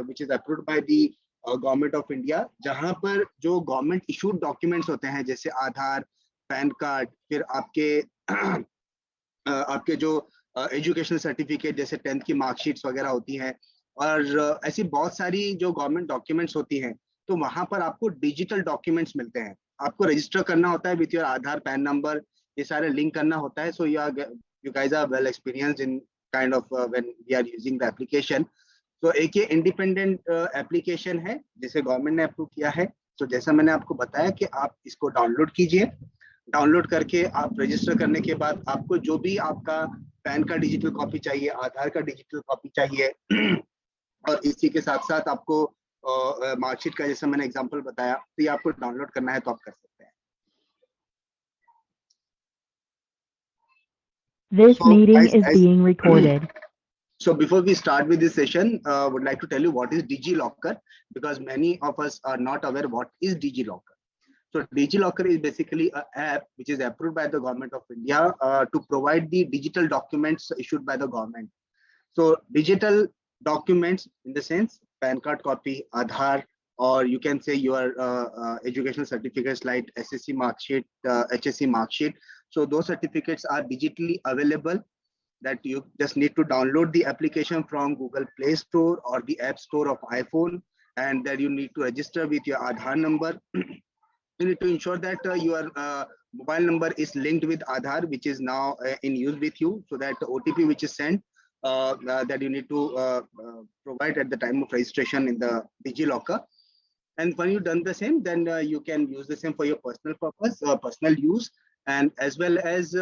which is approved by the government of India, जहां पर जो गवर्नमेंट इशूड डॉक्यूमेंट्स होते हैं जैसे आधार, पैन कार्ड, फिर आपके जो एजुकेशनल सर्टिफिकेट जैसे 10th की मार्कशीट्स वगैरह होती हैं, और ऐसी बहुत सारी जो गवर्नमेंट डॉक्यूमेंट्स होती हैं, तो वहां पर आपको डिजिटल डॉक्यूमेंट्स मिलते हैं। आपको रजिस्टर करना होता है with your Aadhaar, PAN number, ये सारे लिंक करना होता है। So you guys are well experienced in kind of when we are using the application. तो एक ये इंडिपेंडेंट एप्लीकेशन है जिसे गवर्नमेंट ने अप्रूव किया है। तो जैसा मैंने आपको बताया कि आप इसको डाउनलोड कीजिए। डाउनलोड करके आप रजिस्टर करने के बाद आपको जो भी आपका पैन का डिजिटल कॉपी चाहिए, आधार का डिजिटल कॉपी चाहिए, और इसी के साथ साथ आपको मार्कशीट का जैसा मैंने एग्जांपल बताया, तो ये आपको डाउनलोड करना है तो आप कर सकते हैं। This meeting is being recorded. So before we start with this session, would like to tell you what is DigiLocker, because many of us are not aware what is DigiLocker. So DigiLocker is basically an app which is approved by the government of India to provide the digital documents issued by the government. So digital documents in the sense PAN card copy, Aadhaar, or you can say your educational certificates like SSC mark sheet, HSC mark sheet. So those certificates are digitally available, that you just need to download the application from Google Play Store or the App Store of iPhone, and that you need to register with your Aadhaar number. You need to ensure that your mobile number is linked with Aadhaar, which is now in use with you, so that the OTP which is sent, that you need to provide at the time of registration in the DigiLocker. And when you've done the same, then you can use the same for your personal purpose, personal use. And as well as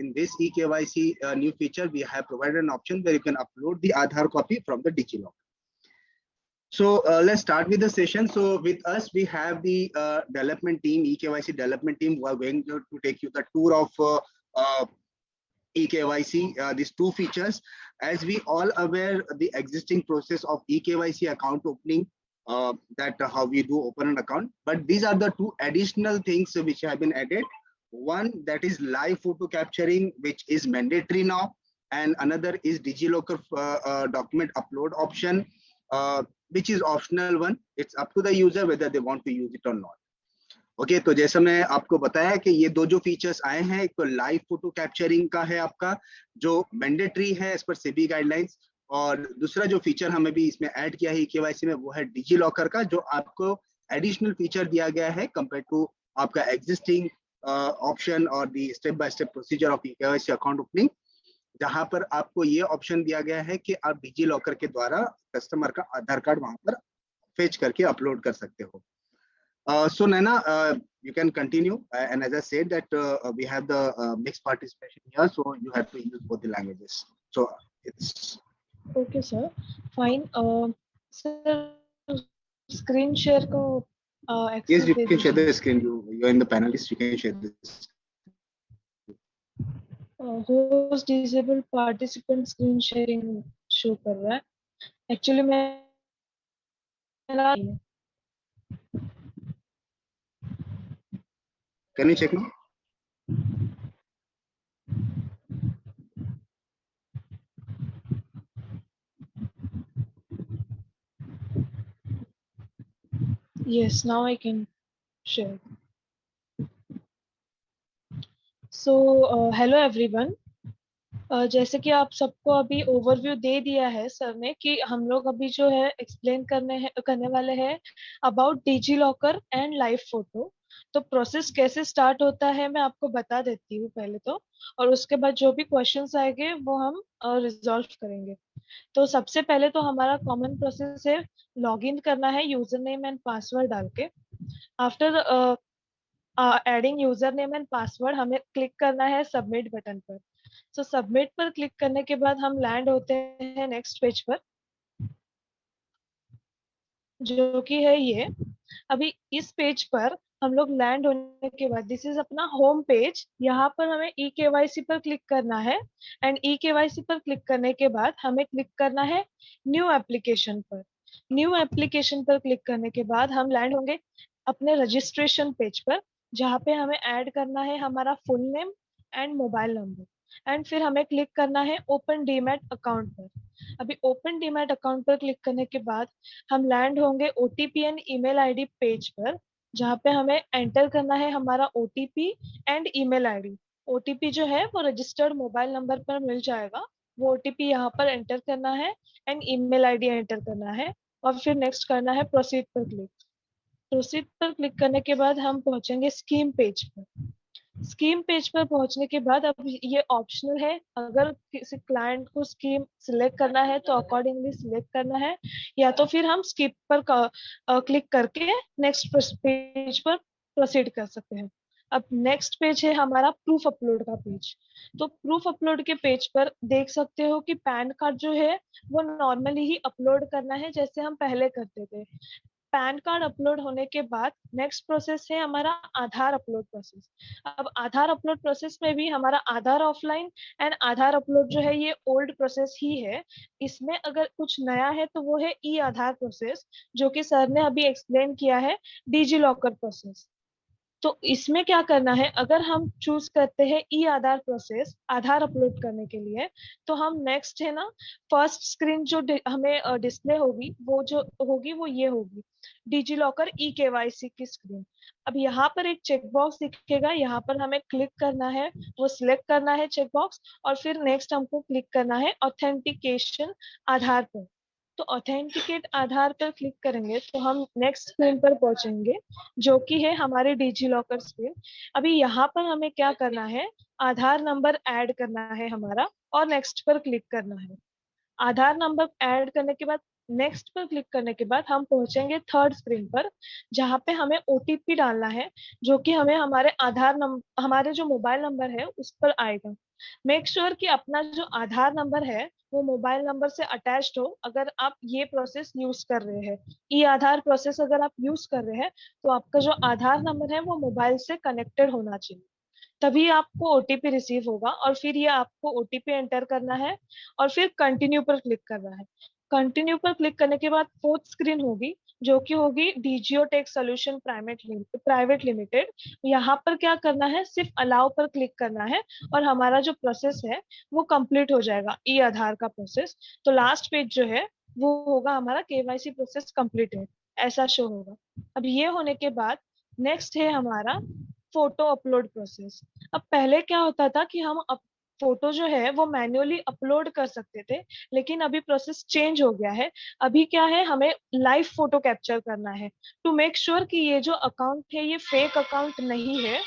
in this eKYC new feature, we have provided an option where you can upload the Aadhaar copy from the DigiLocker. So let's start with the session. So with us, we have the development team, eKYC development team, who are going to take you the tour of eKYC, these two features. As we all aware, the existing process of eKYC account opening, that how we do open an account. But these are the two additional things which have been added. One, that is live photo capturing, which is mandatory now. And another is DigiLocker document upload option, which is optional one. It's up to the user whether they want to use it or not. Okay तो जैसा मैं आपको बताया कि ये दो जो features आए हैं, एक तो लाइव फोटो कैप्चरिंग का है आपका, जो मैंडेटरी है एज पर सेबी गाइडलाइंस, और दूसरा जो फीचर हमें भी इसमें ऐड किया है केवाईसी में, वो है डिजिलॉकर का, जो आपको एडिशनल फीचर दिया गया है कंपेयर टू आपका एग्जिस्टिंग ऑप्शन और दी step by step procedure of KYC account opening, जहां पर आपको ये ऑप्शन दिया गया है कि आप डिजिलॉकर के द्वारा कस्टमर का आधार कार्ड वहां पर फेच करके अपलोड कर सकते हो। So Naina, you can continue, and as I said that we have the mixed participation here, so you have to use both the languages. So it's okay, sir. Fine. Sir, screen share ko access. Yes, you can share the screen. You are in the panelist. You can share this. Host disabled participant screen sharing show कर रहा है. Actually मैं Can you check now? Yes, now I can share. So hello everyone. जैसे कि आप सबको अभी overview दे दिया है सर ने कि हम लोग अभी जो है एक्सप्लेन करने वाले हैं about DigiLocker and live photo. तो प्रोसेस कैसे स्टार्ट होता है मैं आपको बता देती हूँ पहले तो, और उसके बाद जो भी क्वेश्चंस आएंगे वो हम रिजॉल्व करेंगे। तो सबसे पहले तो हमारा कॉमन प्रोसेस है लॉगिन करना है यूजर नेम एंड पासवर्ड डाल के। After adding user name and password हमें क्लिक करना है सबमिट बटन पर। तो सबमिट पर क्लिक करने के बाद हम लैंड होते हैं नेक्स्ट पेज पर, जो कि है ये। अभी इस पेज पर हम लोग लैंड होने के बाद दिस इज अपना होम पेज। यहाँ पर हमें ई केवाईसी पर क्लिक करना है, एंड ई केवाईसी पर क्लिक करने के बाद हमें क्लिक करना है न्यू एप्लीकेशन पर। न्यू एप्लीकेशन पर क्लिक करने के बाद हम लैंड होंगे अपने रजिस्ट्रेशन पेज पर, जहाँ पे हमें ऐड करना है हमारा full name and mobile number. And फिर हमें क्लिक करना है ओपन डीमैट अकाउंट पर। अभी ओपन डीमैट अकाउंट पर क्लिक करने के बाद हम लैंड होंगे OTP and email ID page पर, जहाँ पे हमें एंटर करना है हमारा OTP and email ID. OTP जो है वो रजिस्टर्ड मोबाइल नंबर पर मिल जाएगा, वो ओटीपी यहाँ पर एंटर करना है एंड ईमेल आईडी एंटर करना है, और फिर नेक्स्ट करना है प्रोसीड पर क्लिक। प्रोसीड पर क्लिक करने के बाद हम पहुंचेंगे स्कीम पेज पर। स्कीम पेज पर पहुंचने के बाद अब ये ऑप्शनल है, अगर किसी क्लाइंट को स्कीम सिलेक्ट करना है तो अकॉर्डिंगली सिलेक्ट करना है, या तो फिर हम स्किप पर क्लिक करके नेक्स्ट पेज पर प्रोसीड कर सकते हैं। अब नेक्स्ट पेज है हमारा प्रूफ अपलोड का पेज। तो प्रूफ अपलोड के पेज पर देख सकते हो कि पैन कार्ड जो है वो नॉर्मली ही अपलोड करना है जैसे हम पहले करते थे। पैन कार्ड अपलोड होने के बाद नेक्स्ट प्रोसेस है हमारा आधार अपलोड प्रोसेस। अब आधार अपलोड प्रोसेस में भी हमारा आधार ऑफलाइन एंड आधार अपलोड जो है ये ओल्ड प्रोसेस ही है। इसमें अगर कुछ नया है तो वो है ई आधार प्रोसेस, जो कि सर ने अभी एक्सप्लेन किया है डिजी लॉकर प्रोसेस। तो इसमें क्या करना है, अगर हम चूज करते हैं ई आधार प्रोसेस आधार अपलोड करने के लिए, तो हम नेक्स्ट है ना, फर्स्ट स्क्रीन जो हमें डिस्प्ले होगी वो जो होगी वो ये होगी, डिजी लॉकर ई केवाईसी की स्क्रीन। अब यहाँ पर एक चेकबॉक्स दिखेगा, यहाँ पर हमें क्लिक करना है, वो सिलेक्ट करना है चेकबॉक्स, और फिर नेक्स्ट हमको क्लिक करना है ऑथेंटिकेशन आधार पर। तो ऑथेंटिकेट आधार पर क्लिक करेंगे तो हम नेक्स्ट स्क्रीन पर पहुंचेंगे, जो कि है हमारे डिजी लॉकर स्क्रीन। अभी यहाँ पर हमें क्या करना है, आधार नंबर ऐड करना है हमारा, और नेक्स्ट पर क्लिक करना है। आधार नंबर ऐड करने के बाद नेक्स्ट पर क्लिक करने के बाद हम पहुंचेंगे थर्ड स्क्रीन पर, जहाँ पे हमें ओटीपी डालना है, जो कि हमें हमारे आधार नंबर हमारे जो मोबाइल नंबर है उस पर आएगा। मेक श्योर कि अपना जो आधार नंबर है वो मोबाइल नंबर से अटैच्ड हो, अगर आप ये प्रोसेस यूज कर रहे हैं। ई आधार प्रोसेस अगर आप यूज कर रहे हैं तो आपका जो आधार नंबर है वो मोबाइल से कनेक्टेड होना चाहिए, तभी आपको ओटीपी रिसीव होगा, और फिर ये आपको ओटीपी एंटर करना है और फिर कंटिन्यू पर क्लिक करना है। कंटिन्यू पर क्लिक करने के बाद फोर्थ स्क्रीन होगी, जो कि होगी Digio tech solution private limited. यहाँ पर क्या करना है, सिर्फ अलाउ पर क्लिक करना है और हमारा जो प्रोसेस है वो कंप्लीट हो जाएगा, ई आधार का प्रोसेस। तो लास्ट पेज जो है वो होगा हमारा केवाईसी प्रोसेस कंप्लीट है, ऐसा शो होगा। अब ये होने के बाद नेक्स्ट है हमारा फोटो अपलोड प्रोसेस। अब पहले क्या होता था कि हम फोटो जो है वो मैन्युअली अपलोड कर सकते थे, लेकिन अभी प्रोसेस चेंज हो गया है। अभी क्या है, हमें लाइव फोटो कैप्चर करना है टू मेक श्योर कि ये जो अकाउंट है ये फेक अकाउंट नहीं है,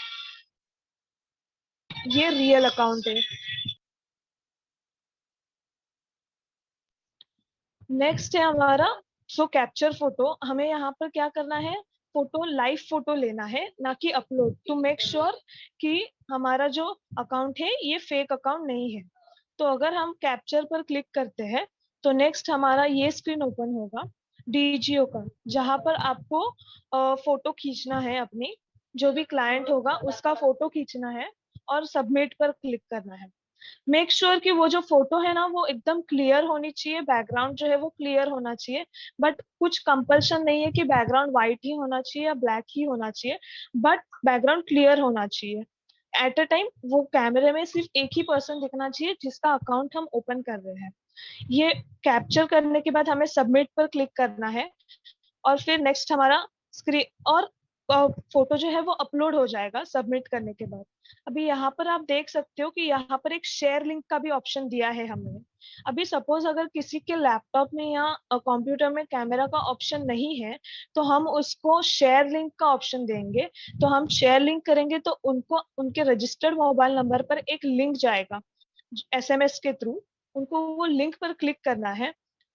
ये रियल अकाउंट है। नेक्स्ट है हमारा सो कैप्चर फोटो। हमें यहाँ पर क्या करना है, फोटो लाइव फोटो लेना है, ना कि अपलोड, टू मेक श्योर कि हमारा जो अकाउंट है ये फेक अकाउंट नहीं है। तो अगर हम कैप्चर पर क्लिक करते हैं तो नेक्स्ट हमारा ये स्क्रीन ओपन होगा डीजीओ का, जहां पर आपको फोटो खींचना है, अपनी जो भी क्लाइंट होगा उसका फोटो खींचना है और सबमिट पर क्लिक करना है। मेक श्योर कि वो जो फोटो है ना वो एकदम क्लियर होनी चाहिए, बैकग्राउंड जो है वो क्लियर होना चाहिए, बट कुछ कंपल्शन नहीं है कि बैकग्राउंड व्हाइट ही होना चाहिए या ब्लैक ही होना चाहिए, बट बैकग्राउंड क्लियर होना चाहिए। एट अ टाइम वो कैमरे में सिर्फ एक ही पर्सन दिखना चाहिए जिसका अकाउंट हम ओपन कर रहे हैं। ये कैप्चर करने के बाद हमें सबमिट पर क्लिक करना है, और फिर नेक्स्ट हमारा स्क्रीन और फोटो जो है वो अपलोड हो जाएगा सबमिट करने के बाद। अभी यहाँ पर आप देख सकते हो कि यहाँ पर एक शेयर लिंक का भी ऑप्शन दिया है हमने। अभी सपोज अगर किसी के लैपटॉप में या कंप्यूटर में कैमरा का ऑप्शन नहीं है तो हम उसको शेयर लिंक का ऑप्शन देंगे। तो हम शेयर लिंक करेंगे तो उनको उनके रजिस्टर्ड मोबाइल नंबर पर एक लिंक जाएगा एसएमएस के थ्रू, उनको वो लिंक पर क्लिक करना है।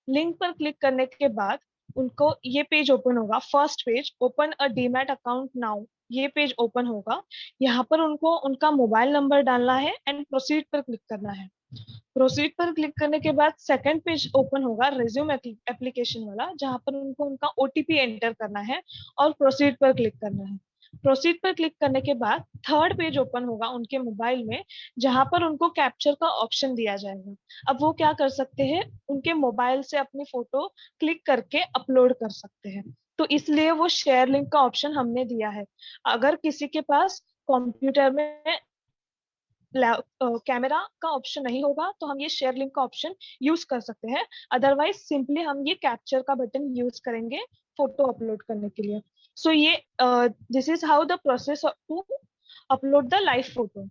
लिंक पर क्लिक करने के बाद उनको ये पेज ओपन होगा, first page open a demat account now, ये पेज ओपन होगा। यहाँ पर उनको उनका मोबाइल नंबर डालना है एंड प्रोसीड पर क्लिक करना है। प्रोसीड पर क्लिक करने के बाद सेकंड पेज ओपन होगा रिज्यूम एप्लीकेशन वाला, जहां पर उनको उनका ओटीपी एंटर करना है और प्रोसीड पर क्लिक करना है। प्रोसीड पर क्लिक करने के बाद थर्ड पेज ओपन होगा उनके मोबाइल में, जहां पर उनको कैप्चर का ऑप्शन दिया जाएगा। अब वो क्या कर सकते हैं, उनके मोबाइल से अपनी फोटो क्लिक करके अपलोड कर सकते हैं। तो इसलिए वो शेयर लिंक का ऑप्शन हमने दिया है। अगर किसी के पास कंप्यूटर में कैमरा का ऑप्शन नहीं होगा तो हम ये शेयर लिंक का ऑप्शन यूज कर सकते हैं, अदरवाइज सिंपली हम ये कैप्चर का बटन यूज करेंगे फोटो अपलोड करने के लिए। सो ये this is how the process to upload the live photo.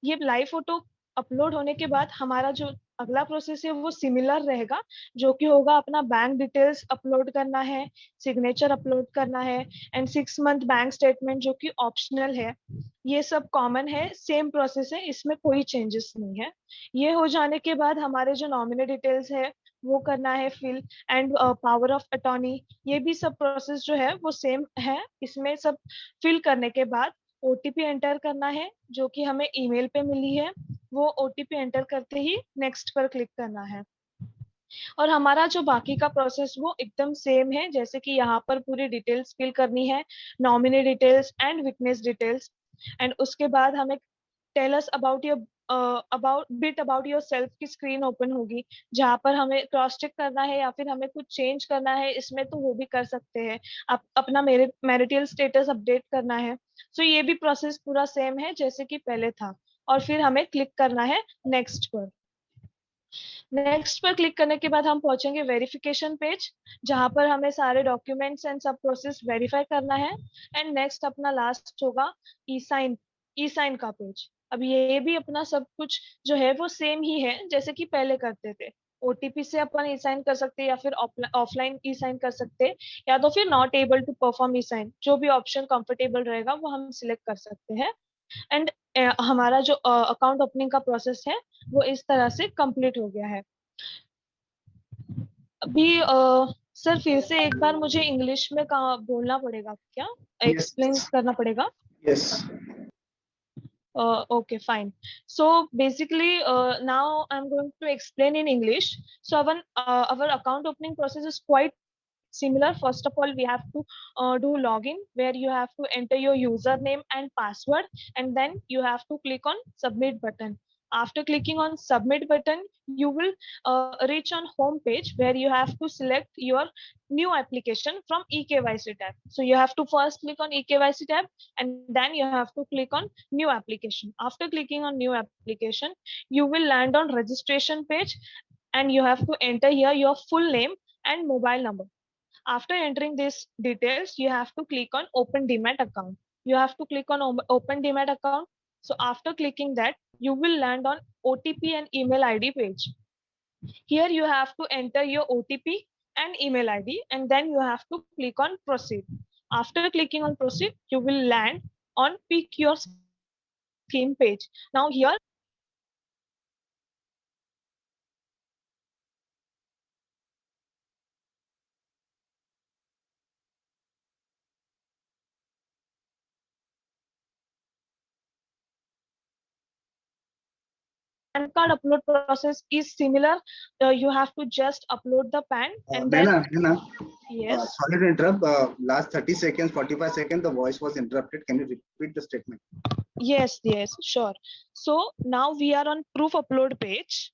ये लाइव फोटो अपलोड होने के बाद हमारा जो अगला प्रोसेस है वो सिमिलर रहेगा, जो कि होगा अपना बैंक डिटेल्स अपलोड करना है, सिग्नेचर अपलोड करना है, एंड 6 मंथ बैंक स्टेटमेंट जो कि ऑप्शनल है। ये सब कॉमन है, सेम प्रोसेस है, इसमें कोई चेंजेस नहीं है। ये हो जाने के बाद हमारे जो नॉमिनी डिटेल्स है वो करना है fill, and power of attorney, ये भी सब प्रोसेस जो है वो सेम है। इसमें सब फिल करने के बाद ओटीपी एंटर करना है जो कि हमें ईमेल पे मिली है। वो ओटीपी एंटर करते ही नेक्स्ट पर क्लिक करना है, और हमारा जो बाकी का प्रोसेस वो एकदम सेम है। जैसे कि यहाँ पर पूरी डिटेल्स फिल करनी है, nominee details and witness details, and उसके बाद हमें tell us about your about yourself की स्क्रीन ओपन होगी, जहाँ पर हमें क्रॉस चेक करना है या फिर हमें कुछ चेंज करना है इसमें, तो वो भी कर सकते हैं। अपना मैरिटल स्टेटस अपडेट करना है। सो ये भी प्रोसेस पूरा सेम है जैसे कि पहले था, और फिर हमें क्लिक करना है नेक्स्ट पर। नेक्स्ट पर क्लिक करने के बाद हम पहुंचेंगे वेरिफिकेशन पेज, जहां पर हमें सारे डॉक्यूमेंट्स एंड सब प्रोसेस वेरीफाई करना है। एंड नेक्स्ट अपना लास्ट होगा ई साइन का पेज। अब ये भी अपना सब कुछ जो है वो सेम ही है जैसे कि पहले करते थे। ओटीपी से अपन ई साइन कर सकते हैं या फिर ऑफलाइन ई साइन कर सकते हैं, या तो फिर not able to perform e sign, जो भी ऑप्शन कंफर्टेबल रहेगा वो हम सिलेक्ट कर सकते हैं। एंड हमारा जो अकाउंट ओपनिंग का प्रोसेस है वो इस तरह से कंप्लीट हो गया है। अभी सर फिर से एक बार मुझे इंग्लिश में कहा बोलना पड़ेगा क्या, Yes. एक्सप्लेन करना पड़ेगा? Yes. Okay, fine. So basically, now I'm going to explain in English. So our account opening process is quite similar. First of all, we have to do login, where you have to enter your username and password, and then you have to click on submit button. After clicking on submit button, you will reach on home page, where you have to select your new application from eKYC tab. So you have to first click on eKYC tab, and then you have to click on new application. After clicking on new application, you will land on registration page, and you have to enter here your full name and mobile number. After entering these details, you have to click on open demat account. You have to click on open demat account. So after clicking that, you will land on OTP and email ID page. Here you have to enter your OTP and email ID, and then you have to click on proceed. After clicking on proceed, you will land on pick your scheme page. Now here PAN card upload process is similar. You have to just upload the PAN and then Naina, yes. sorry to interrupt. Last 30 seconds, 45 seconds, the voice was interrupted. Can you repeat the statement? Yes, sure. So now we are on proof upload page.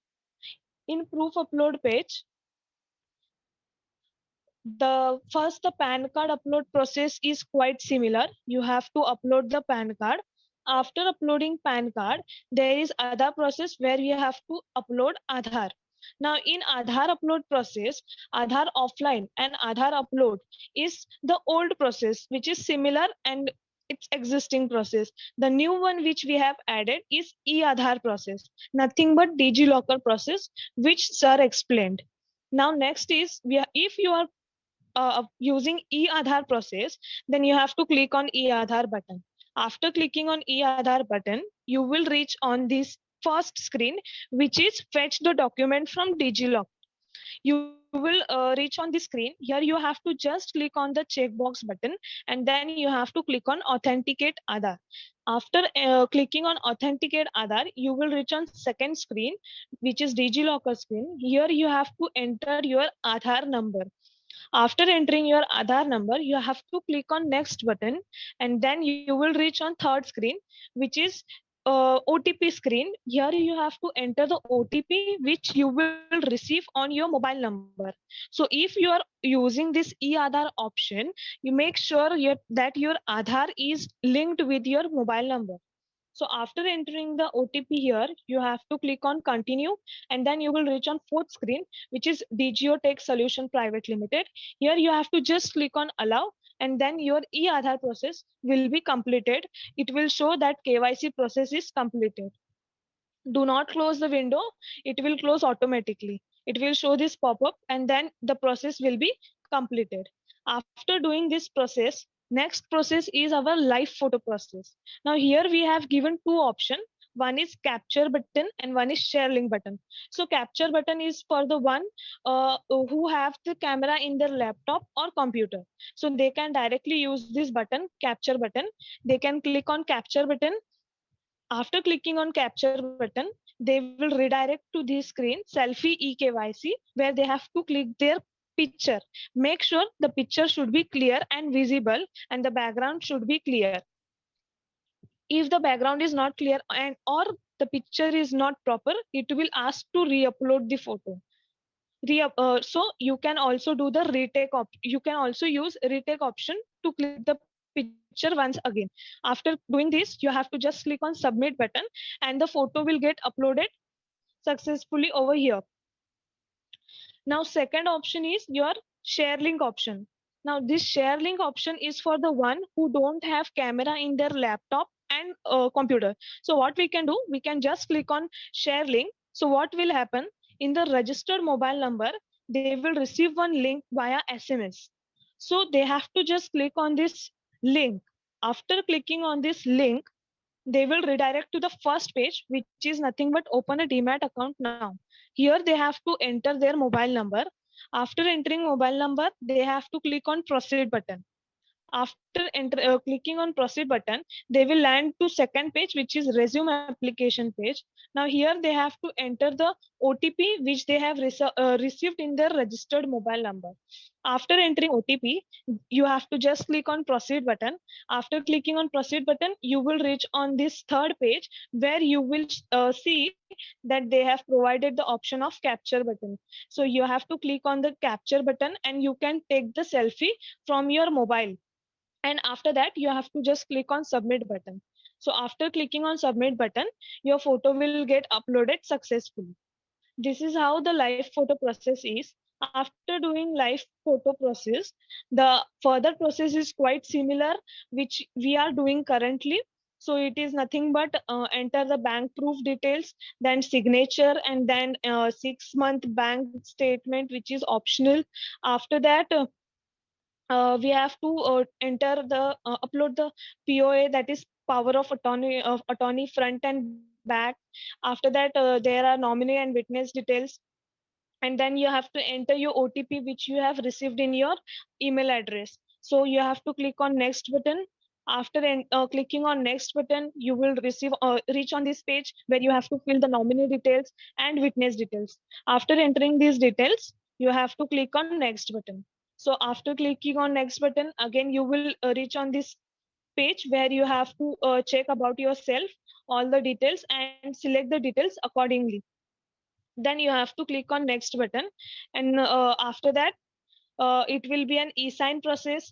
In proof upload page, the PAN card upload process is quite similar. You have to upload the PAN card. After uploading PAN card, there is other process where you have to upload Aadhaar. Now in Aadhaar upload process, Aadhaar offline and Aadhaar upload is the old process, which is similar and it's existing process. The new one which we have added is e-Aadhaar process, nothing but DigiLocker process, which sir explained. Now next is, if you are using e-Aadhaar process, then you have to click on e-Aadhaar button. After clicking on e-Aadhaar button, you will reach on this first screen, which is fetch the document from DigiLocker. You will reach on the screen. Here you have to just click on the checkbox button, and then you have to click on authenticate Aadhaar. After clicking on authenticate Aadhaar, you will reach on second screen, which is DigiLocker screen. Here you have to enter your Aadhaar number. After entering your Aadhaar number, you have to click on next button, and then you will reach on third screen, which is OTP screen. Here you have to enter the OTP which you will receive on your mobile number. So if you are using this e-Aadhaar option, you make sure that your Aadhaar is linked with your mobile number. So after entering the OTP here, you have to click on continue, and then you will reach on fourth screen, which is DGO Tech Solution Private Limited. Here you have to just click on allow, and then your e-Aadhaar process will be completed. It will show that KYC process is completed. Do not close the window, it will close automatically. It will show this pop-up, and then the process will be completed. After doing this process, next process is our live photo process. Now here we have given two options. One is capture button and one is share link button. So capture button is for the one who have the camera in their laptop or computer. So they can directly use this button, capture button. They can click on capture button. After clicking on capture button, they will redirect to the screen selfie eKYC, where they have to click their picture. Make sure the picture should be clear and visible, and the background should be clear. If the background is not clear and or the picture is not proper, it will ask to re-upload the photo. So you can also do the retake you can also use retake option to click the picture once again. After doing this, you have to just click on submit button, and the photo will get uploaded successfully over here. Now second option is your share link option. Now this share link option is for the one who don't have camera in their laptop and computer. So what we can do, we can just click on share link. So what will happen, in the registered mobile number, they will receive one link via SMS. So they have to just click on this link. After clicking on this link, they will redirect to the first page, which is nothing but open a Demat account now. Here they have to enter their mobile number. After entering mobile number, they have to click on proceed button. After clicking on proceed button, they will land to second page, which is resume application page. Now here they have to enter the OTP which they have received in their registered mobile number. After entering OTP, you have to just click on proceed button. After clicking on proceed button, you will reach on this third page, where you will see that they have provided the option of capture button. So you have to click on the capture button, and you can take the selfie from your mobile. And after that, you have to just click on submit button. So after clicking on submit button, your photo will get uploaded successfully. This is how the live photo process is. After doing live photo process, the further process is quite similar, which we are doing currently. So it is nothing but enter the bank proof details, then signature, and then 6-month bank statement, which is optional. After that, we have to enter the upload the POA, that is power of attorney front and back. After that, there are nominee and witness details, and then you have to enter your OTP which you have received in your email address. So you have to click on next button. After clicking on next button, you will reach on this page where you have to fill the nominee details and witness details. After entering these details, you have to click on next button. So after clicking on next button, again you will reach on this page where you have to check about yourself, all the details, and select the details accordingly. Then you have to click on next button, and after that, it will be an e-sign process.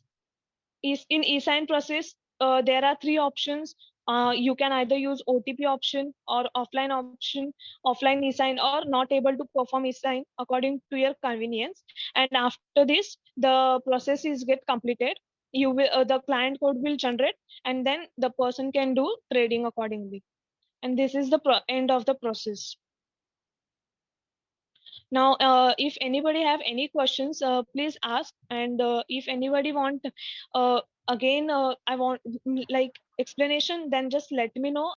In e-sign process, there are three options. You can either use OTP option or offline e-sign, or not able to perform e-sign according to your convenience. And after this, the process is get completed. You will the client code will generate, and then the person can do trading accordingly. And this is the end of the process. Now, if anybody have any questions, please ask. And if anybody want, again, I want like explanation, then just let me know.